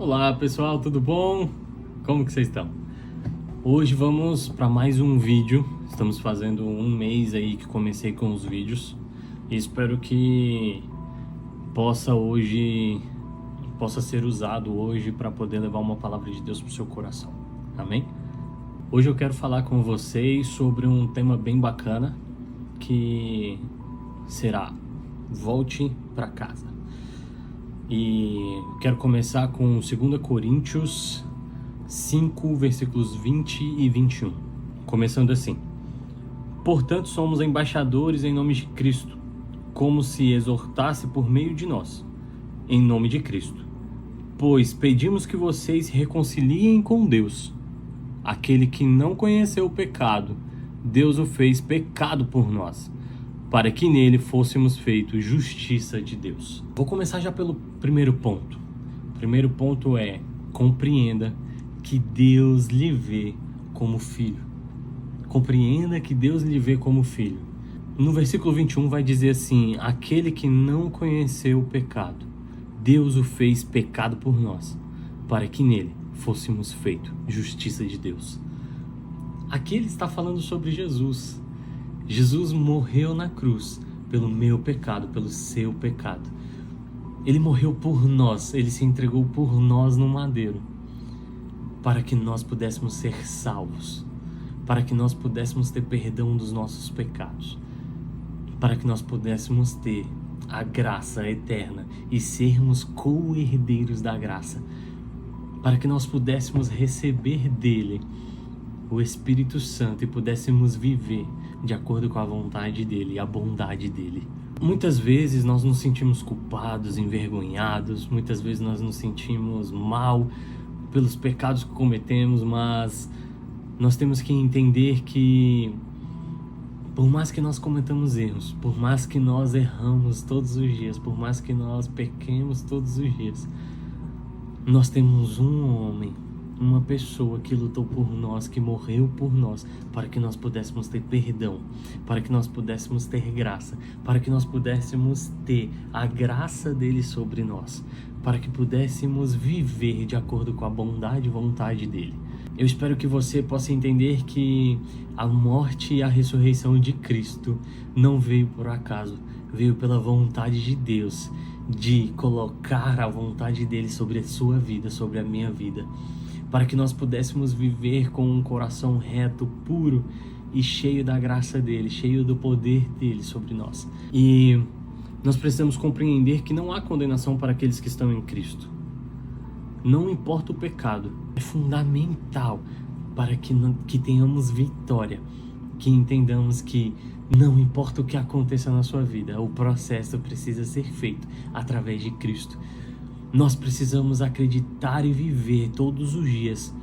Olá pessoal, tudo bom? Como que vocês estão? Hoje vamos para mais um vídeo. Estamos fazendo um mês aí que comecei com os vídeos e espero que possa ser usado hoje para poder levar uma palavra de Deus para o seu coração. Amém? Hoje eu quero falar com vocês sobre um tema bem bacana que será volte para casa. E quero começar com 2 Coríntios 5, versículos 20 e 21. Começando assim: Portanto, somos embaixadores em nome de Cristo, como se exortasse por meio de nós, em nome de Cristo. Pois pedimos que vocês se reconciliem com Deus. Aquele que não conheceu o pecado, Deus o fez pecado por nós, para que nele fôssemos feitos justiça de Deus. Vou começar já pelo primeiro ponto. O primeiro ponto é: compreenda que Deus lhe vê como filho. Compreenda que Deus lhe vê como filho. No versículo 21 vai dizer assim: aquele que não conheceu o pecado, Deus o fez pecado por nós, para que nele fôssemos feitos justiça de Deus. Aqui ele está falando sobre Jesus. Jesus morreu na cruz pelo meu pecado, pelo seu pecado. Ele morreu por nós, ele se entregou por nós no madeiro, para que nós pudéssemos ser salvos, para que nós pudéssemos ter perdão dos nossos pecados, para que nós pudéssemos ter a graça eterna e sermos co-herdeiros da graça, para que nós pudéssemos receber dele o Espírito Santo e pudéssemos viver de acordo com a vontade dele e a bondade dele. Muitas vezes nós nos sentimos culpados, envergonhados, muitas vezes nós nos sentimos mal pelos pecados que cometemos, mas nós temos que entender que por mais que nós cometamos erros, por mais que nós erramos todos os dias, por mais que nós pequemos todos os dias, nós temos um homem, uma pessoa que lutou por nós, que morreu por nós, para que nós pudéssemos ter perdão, para que nós pudéssemos ter graça, para que nós pudéssemos ter a graça dele sobre nós, para que pudéssemos viver de acordo com a bondade e vontade dele. Eu espero que você possa entender que a morte e a ressurreição de Cristo não veio por acaso, veio pela vontade de Deus, de colocar a vontade dele sobre a sua vida, sobre a minha vida, para que nós pudéssemos viver com um coração reto, puro e cheio da graça dele, cheio do poder dele sobre nós. E nós precisamos compreender que não há condenação para aqueles que estão em Cristo. Não importa o pecado, é fundamental para que tenhamos vitória, que entendamos que não importa o que aconteça na sua vida, o processo precisa ser feito através de Cristo. Nós precisamos acreditar e viver todos os dias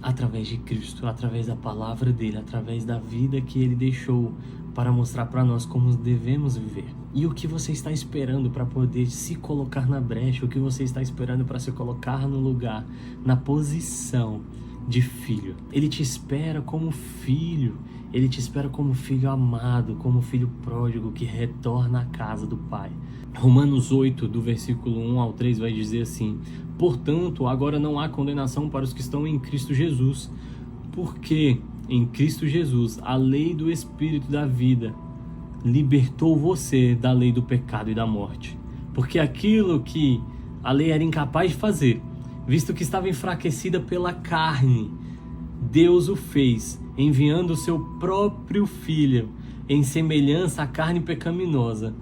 através de Cristo, através da palavra dele, através da vida que ele deixou para mostrar para nós como devemos viver. E o que você está esperando para poder se colocar na brecha? O que você está esperando para se colocar no lugar, na posição de filho? Ele te espera como filho. Ele te espera como filho amado, como filho pródigo que retorna à casa do Pai. Romanos 8, do versículo 1 ao 3 vai dizer assim: Portanto, agora não há condenação para os que estão em Cristo Jesus, porque em Cristo Jesus a lei do Espírito da vida libertou você da lei do pecado e da morte. Porque aquilo que a lei era incapaz de fazer, visto que estava enfraquecida pela carne, Deus o fez, enviando o seu próprio Filho em semelhança à carne pecaminosa,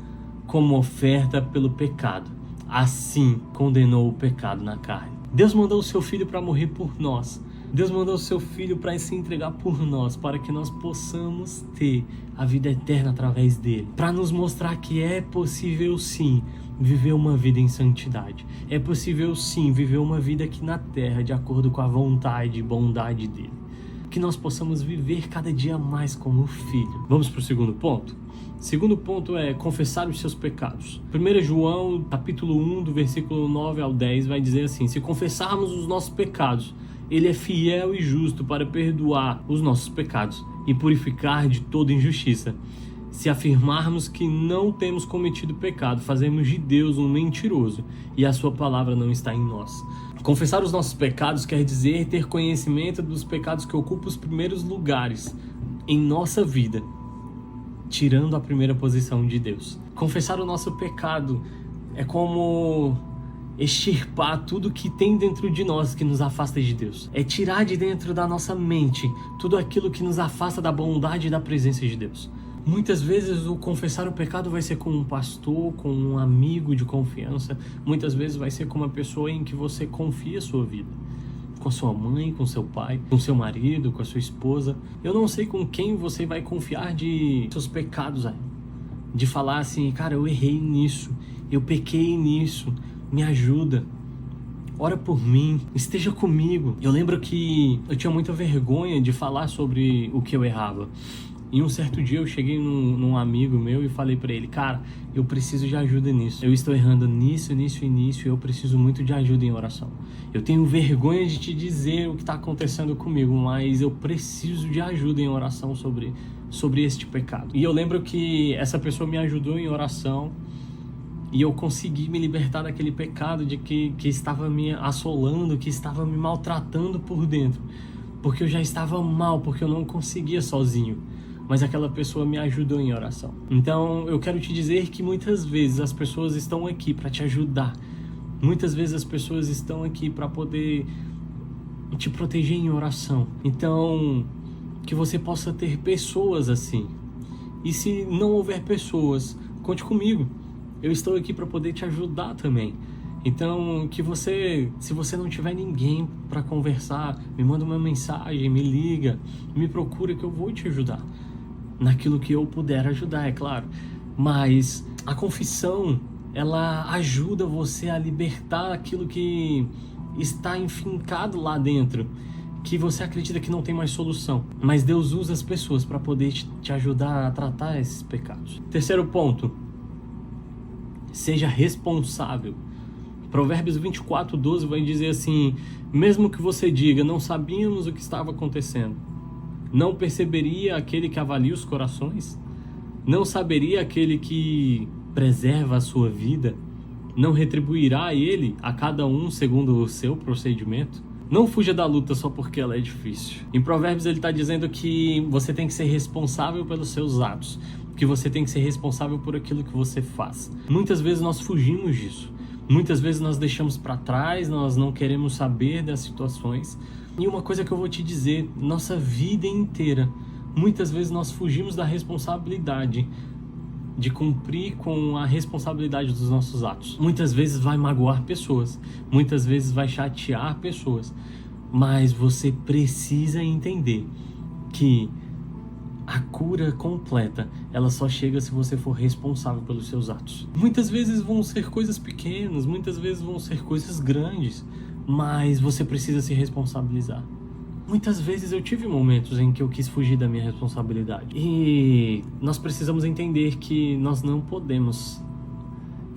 como oferta pelo pecado. Assim condenou o pecado na carne. Deus mandou o seu Filho para morrer por nós. Deus mandou o seu Filho para se entregar por nós, para que nós possamos ter a vida eterna através dele, para nos mostrar que é possível sim viver uma vida em santidade. É possível sim viver uma vida aqui na terra de acordo com a vontade e bondade dele. Que nós possamos viver cada dia mais como filho. Vamos para o segundo ponto? Segundo ponto é confessar os seus pecados. 1 João, capítulo 1, do versículo 9 ao 10, vai dizer assim: se confessarmos os nossos pecados, ele é fiel e justo para perdoar os nossos pecados e purificar de toda injustiça. Se afirmarmos que não temos cometido pecado, fazemos de Deus um mentiroso e a sua palavra não está em nós. Confessar os nossos pecados quer dizer ter conhecimento dos pecados que ocupam os primeiros lugares em nossa vida, tirando a primeira posição de Deus. Confessar o nosso pecado é como extirpar tudo que tem dentro de nós que nos afasta de Deus. É tirar de dentro da nossa mente tudo aquilo que nos afasta da bondade e da presença de Deus. Muitas vezes o confessar o pecado vai ser com um pastor, com um amigo de confiança. Muitas vezes vai ser com uma pessoa em que você confia a sua vida. Com sua mãe, com seu pai, com seu marido, com a sua esposa. Eu não sei com quem você vai confiar de seus pecados aí. De falar assim, cara, eu errei nisso, eu pequei nisso, me ajuda. Ora por mim, esteja comigo. Eu lembro que eu tinha muita vergonha de falar sobre o que eu errava. E um certo dia eu cheguei num amigo meu e falei pra ele, cara, eu preciso de ajuda nisso. Eu estou errando nisso e eu preciso muito de ajuda em oração. Eu tenho vergonha de te dizer o que está acontecendo comigo, mas eu preciso de ajuda em oração sobre este pecado. E eu lembro que essa pessoa me ajudou em oração e eu consegui me libertar daquele pecado de que estava me assolando, que estava me maltratando por dentro. Porque eu já estava mal, porque eu não conseguia sozinho. Mas aquela pessoa me ajudou em oração. Então eu quero te dizer que muitas vezes as pessoas estão aqui para te ajudar. Muitas vezes as pessoas estão aqui para poder te proteger em oração. Então que você possa ter pessoas assim. E se não houver pessoas, conte comigo. Eu estou aqui para poder te ajudar também. Então, que você, se você não tiver ninguém para conversar, me manda uma mensagem, me liga, me procura que eu vou te ajudar. Naquilo que eu puder ajudar, é claro. Mas a confissão, ela ajuda você a libertar aquilo que está enfincado lá dentro, que você acredita que não tem mais solução. Mas Deus usa as pessoas para poder te ajudar a tratar esses pecados. Terceiro ponto, seja responsável. Provérbios 24:12 vai dizer assim, mesmo que você diga, não sabíamos o que estava acontecendo, não perceberia aquele que avalia os corações? Não saberia aquele que preserva a sua vida? Não retribuirá ele a cada um segundo o seu procedimento? Não fuja da luta só porque ela é difícil. Em Provérbios ele está dizendo que você tem que ser responsável pelos seus atos, que você tem que ser responsável por aquilo que você faz. Muitas vezes nós fugimos disso. Muitas vezes nós deixamos para trás, nós não queremos saber das situações. E uma coisa que eu vou te dizer, nossa vida inteira, muitas vezes nós fugimos da responsabilidade de cumprir com a responsabilidade dos nossos atos. Muitas vezes vai magoar pessoas, muitas vezes vai chatear pessoas, mas você precisa entender que a cura completa, ela só chega se você for responsável pelos seus atos. Muitas vezes vão ser coisas pequenas, muitas vezes vão ser coisas grandes, mas você precisa se responsabilizar. Muitas vezes eu tive momentos em que eu quis fugir da minha responsabilidade. E nós precisamos entender que nós não podemos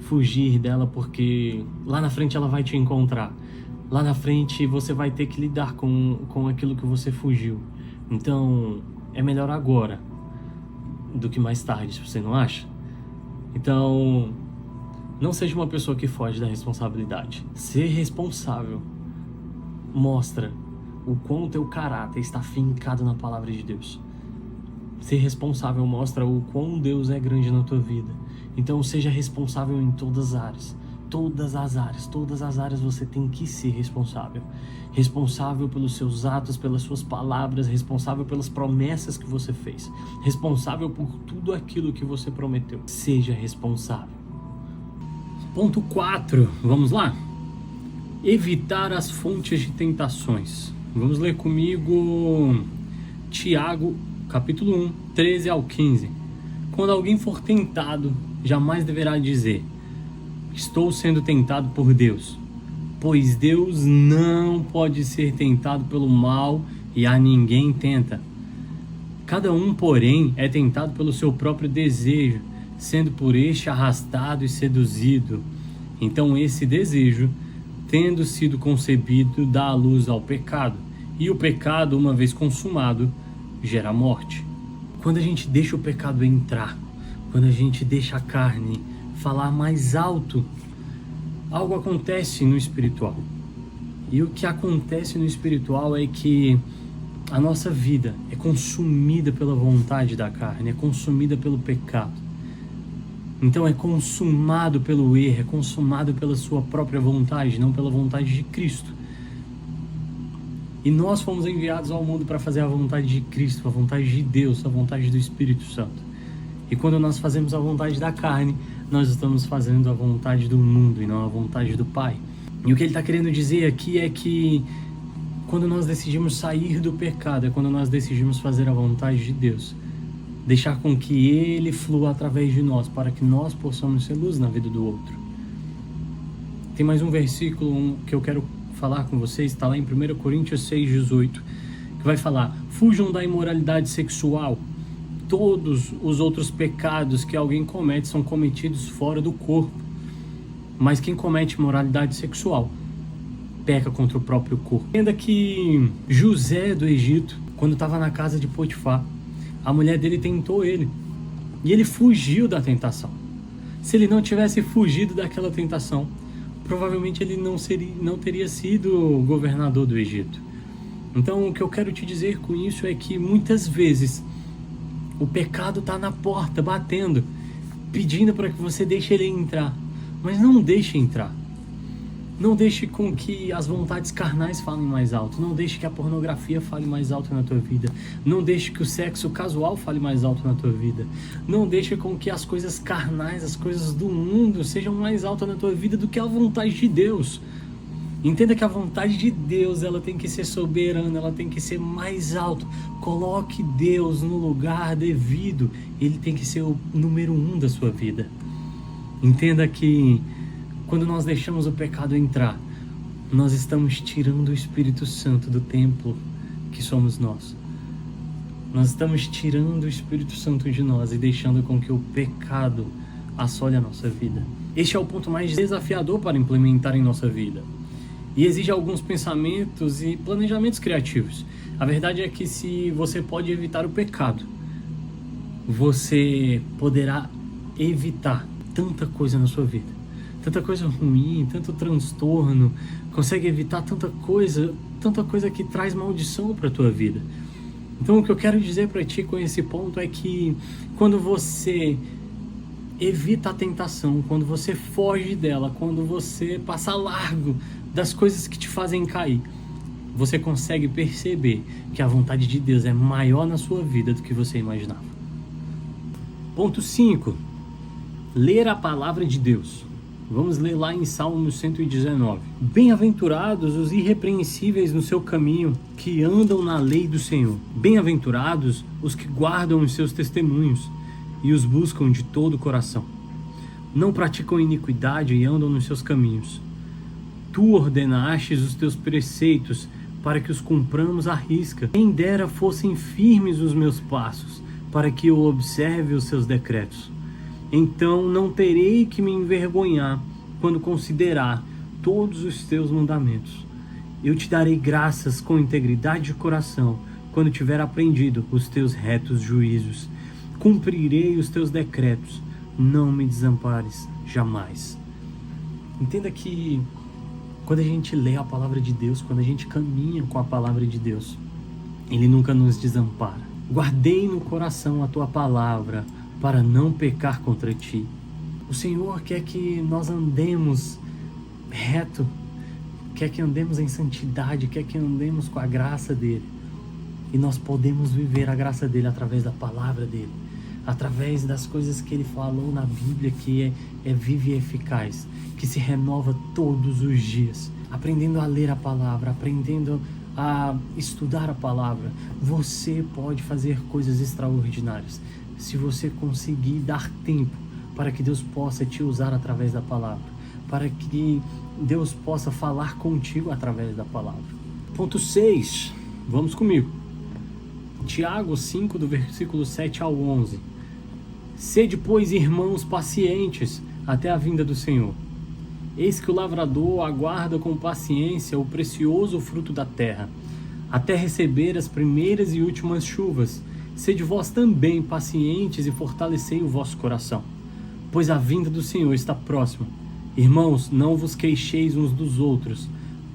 fugir dela, porque lá na frente ela vai te encontrar. Lá na frente você vai ter que lidar com aquilo que você fugiu. Então é melhor agora do que mais tarde, você não acha? Então não seja uma pessoa que foge da responsabilidade. Ser responsável mostra o quão o teu caráter está fincado na palavra de Deus. Ser responsável mostra o quão Deus é grande na tua vida. Então seja responsável em todas as áreas. Todas as áreas você tem que ser responsável. Responsável pelos seus atos, pelas suas palavras, responsável pelas promessas que você fez. Responsável por tudo aquilo que você prometeu. Seja responsável. Ponto 4, vamos lá? Evitar as fontes de tentações. Vamos ler comigo Tiago, capítulo 1, 13 ao 15. Quando alguém for tentado, jamais deverá dizer: estou sendo tentado por Deus, pois Deus não pode ser tentado pelo mal e a ninguém tenta. Cada um, porém, é tentado pelo seu próprio desejo, sendo por este arrastado e seduzido. Então esse desejo, tendo sido concebido, dá a luz ao pecado, e o pecado, uma vez consumado, gera morte. Quando a gente deixa o pecado entrar, quando a gente deixa a carne falar mais alto, algo acontece no espiritual. E o que acontece no espiritual é que a nossa vida é consumida pela vontade da carne, é consumida pelo pecado. Então é consumado pelo erro, é consumado pela sua própria vontade, não pela vontade de Cristo. E nós fomos enviados ao mundo para fazer a vontade de Cristo, a vontade de Deus, a vontade do Espírito Santo. E quando nós fazemos a vontade da carne, nós estamos fazendo a vontade do mundo e não a vontade do Pai. E o que ele está querendo dizer aqui é que quando nós decidimos sair do pecado, é quando nós decidimos fazer a vontade de Deus. Deixar com que Ele flua através de nós, para que nós possamos ser luz na vida do outro. Tem mais um versículo que eu quero falar com vocês, está lá em 1 Coríntios 6,18, que vai falar: fujam da imoralidade sexual. Todos os outros pecados que alguém comete são cometidos fora do corpo. Mas quem comete imoralidade sexual peca contra o próprio corpo. Entenda que José do Egito, quando estava na casa de Potifar, a mulher dele tentou ele. E ele fugiu da tentação. Se ele não tivesse fugido daquela tentação, provavelmente ele não teria sido governador do Egito. Então o que eu quero te dizer com isso é que muitas vezes o pecado está na porta, batendo, pedindo para que você deixe ele entrar. Mas não deixe entrar. Não deixe com que as vontades carnais falem mais alto. Não deixe que a pornografia fale mais alto na tua vida. Não deixe que o sexo casual fale mais alto na tua vida. Não deixe com que as coisas carnais, as coisas do mundo sejam mais altas na tua vida do que a vontade de Deus. Entenda que a vontade de Deus, ela tem que ser soberana, ela tem que ser mais alto. Coloque Deus no lugar devido. Ele tem que ser o número 1 da sua vida. Entenda que quando nós deixamos o pecado entrar, nós estamos tirando o Espírito Santo do templo que somos nós. Nós estamos tirando o Espírito Santo de nós e deixando com que o pecado assole a nossa vida. Este é o ponto mais desafiador para implementar em nossa vida. E exige alguns pensamentos e planejamentos criativos. A verdade é que se você pode evitar o pecado, você poderá evitar tanta coisa na sua vida. Tanta coisa ruim, tanto transtorno, consegue evitar tanta coisa que traz maldição para a tua vida. Então o que eu quero dizer para ti com esse ponto é que quando você evita a tentação, quando você foge dela, quando você passa largo das coisas que te fazem cair, você consegue perceber que a vontade de Deus é maior na sua vida do que você imaginava. Ponto 5. Ler a palavra de Deus. Vamos ler lá em Salmo 119. Bem-aventurados os irrepreensíveis no seu caminho, que andam na lei do Senhor. Bem-aventurados os que guardam os seus testemunhos e os buscam de todo o coração. Não praticam iniquidade e andam nos seus caminhos. Tu ordenastes os teus preceitos para que os cumpramos à risca. Quem dera fossem firmes os meus passos, para que eu observe os seus decretos. Então não terei que me envergonhar quando considerar todos os teus mandamentos. Eu te darei graças com integridade de coração, quando tiver aprendido os teus retos juízos. Cumprirei os teus decretos, não me desampares jamais. Entenda que quando a gente lê a palavra de Deus, quando a gente caminha com a palavra de Deus, Ele nunca nos desampara. Guardei no coração a tua palavra, para não pecar contra ti. O Senhor quer que nós andemos reto, quer que andemos em santidade, quer que andemos com a graça dEle. E nós podemos viver a graça dEle através da palavra dEle, através das coisas que Ele falou na Bíblia, que é viva e eficaz, que se renova todos os dias. Aprendendo a ler a palavra, aprendendo a estudar a palavra, você pode fazer coisas extraordinárias. Se você conseguir dar tempo para que Deus possa te usar através da palavra, para que Deus possa falar contigo através da palavra. Ponto 6, vamos comigo. Tiago 5, do versículo 7 ao 11. Sede, pois, irmãos, pacientes até a vinda do Senhor. Eis que o lavrador aguarda com paciência o precioso fruto da terra, até receber as primeiras e últimas chuvas. Sede vós também pacientes e fortalecei o vosso coração, pois a vinda do Senhor está próxima. Irmãos, não vos queixeis uns dos outros,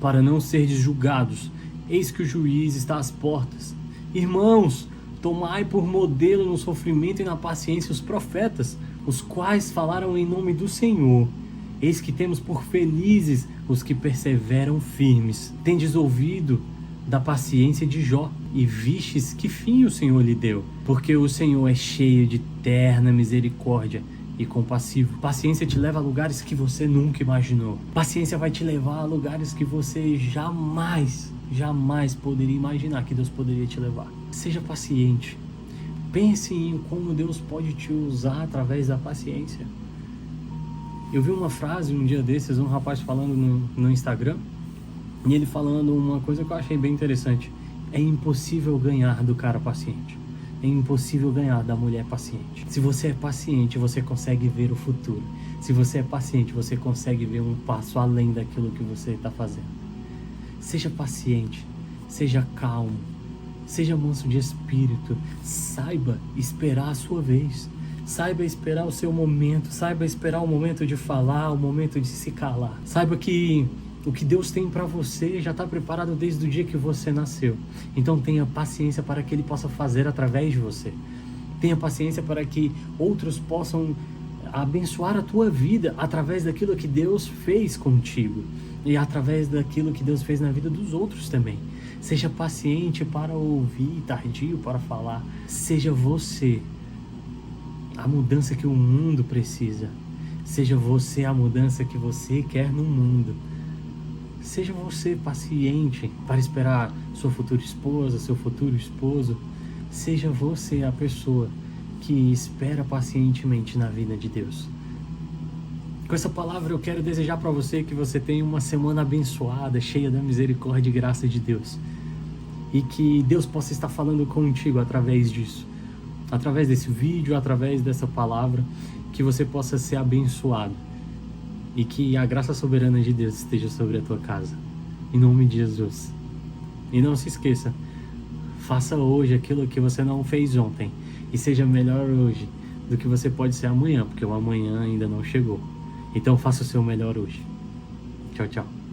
para não serdes julgados. Eis que o juiz está às portas. Irmãos, tomai por modelo no sofrimento e na paciência os profetas, os quais falaram em nome do Senhor. Eis que temos por felizes os que perseveram firmes. Tendes ouvido da paciência de Jó, e vistes que fim o Senhor lhe deu. Porque o Senhor é cheio de terna misericórdia e compassivo. Paciência te leva a lugares que você nunca imaginou. Paciência vai te levar a lugares que você jamais poderia imaginar que Deus poderia te levar. Seja paciente. Pense em como Deus pode te usar através da paciência. Eu vi uma frase um dia desses, um rapaz falando no Instagram, e ele falando uma coisa que eu achei bem interessante. É impossível ganhar do cara paciente. É impossível ganhar da mulher paciente. Se você é paciente, você consegue ver o futuro. Se você é paciente, você consegue ver um passo além daquilo que você está fazendo. Seja paciente, seja calmo, seja manso de espírito. Saiba esperar a sua vez. Saiba esperar o seu momento. Saiba esperar o momento de falar, o momento de se calar. Saiba que o que Deus tem para você já está preparado desde o dia que você nasceu. Então tenha paciência para que Ele possa fazer através de você. Tenha paciência para que outros possam abençoar a tua vida através daquilo que Deus fez contigo e através daquilo que Deus fez na vida dos outros também. Seja paciente para ouvir, tardio para falar. Seja você a mudança que o mundo precisa. Seja você a mudança que você quer no mundo. Seja você paciente para esperar sua futura esposa, seu futuro esposo. Seja você a pessoa que espera pacientemente na vida de Deus. Com essa palavra eu quero desejar para você que você tenha uma semana abençoada, cheia da misericórdia e graça de Deus. E que Deus possa estar falando contigo através disso. Através desse vídeo, através dessa palavra, que você possa ser abençoado. E que a graça soberana de Deus esteja sobre a tua casa. Em nome de Jesus. E não se esqueça, faça hoje aquilo que você não fez ontem. E seja melhor hoje do que você pode ser amanhã, porque o amanhã ainda não chegou. Então faça o seu melhor hoje. Tchau, tchau.